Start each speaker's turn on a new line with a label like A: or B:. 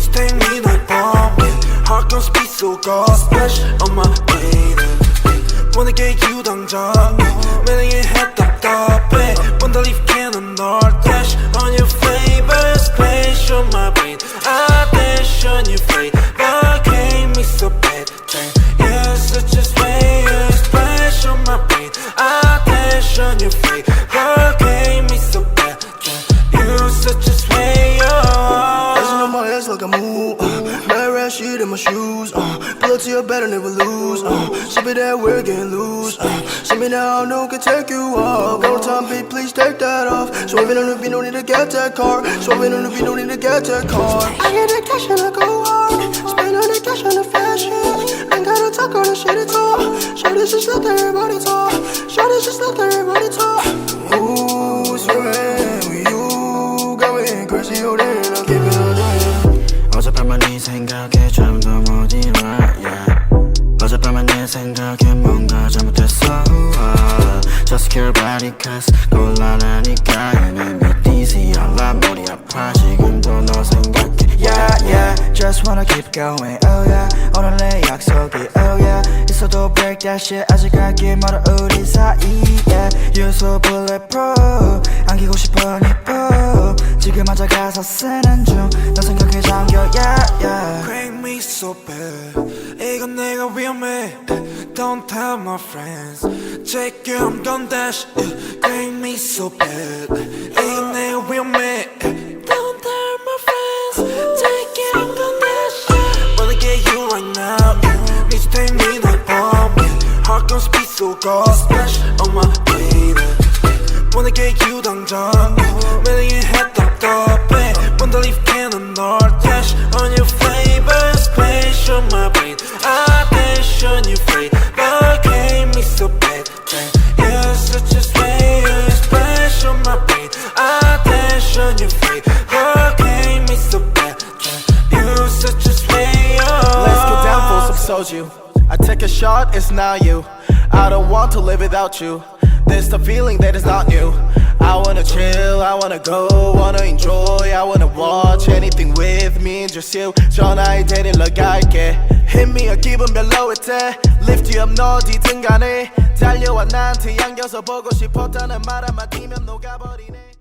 A: Need to take me like bumping. Heart gon' speed so God splash on my baby. wanna get you 당장 매력에 head 답답해 Wanna leave cannon or dash on your favorite splash on my brain I dash on your face but can't me so bad You're such a splash on my brain I dash on your face but can't me so bad You're such a dancing on my ass like a move Bad rat shit in my shoes Pull up to your bed and never lose Ship it that we're getting loose See me now, no can take you off Go time, babe, please take that off Swerving on the beat, no need to get that car Swerving on the beat, no need to get that car I get the cash and I go hard Spend all the cash on the fashion Ain't gotta talk all the shit at all Shorty just let everybody talk Shorty just let everybody talk Ooh, swerving with you Got me crazy, oh damn, I'm keeping on trying 어젯밤만 네 생각에 잠도 못 일어 yeah. 어젯밤만 내 생각에 뭔가 잘못했어 Just care about it cause 곤란하니까 And I'm dizzy 알라 머리 아파 지금도 너 생각해 Yeah yeah Just wanna keep going oh yeah 오늘 내 약속이 oh yeah 있어도 break that shit 아직 갈길 멀어 우리 사이 yeah You're so bulletproof 안기고 싶어 니뽀 지금 앉아 가사 쓰는 중 너 생각에 잠겨 yeah yeah Crank me so bad 이건 내가 위험해 Don't tell my friends Check it I'm gon' dash Crank me so bad 이건 내가 위험해 Don't tell my friends Check it I'm gon' dash Wanna get you right now Need to take me like bomb Heart gon' speed so God splash on my baby Wanna get you 당장 매력에 head 답답해 Wanna leave cannon or dash On your favorite splash on my brain I dash on your face But can't me so bad You're such a splash on my brain I dash on your face But can't me so bad You're such a splash
B: Let's get down for some soju I take a shot, it's not you I don't want to live without you There's the feeling that is not new I wanna chill, I wanna go, wanna enjoy I wanna watch anything with me and just you 전화에 데리러 갈게 Hit me a 기분 별로일 때 Lift you up 너 어디든 간에 달려와 나한테 안겨서 보고 싶었다는 말 한마디면 녹아버리네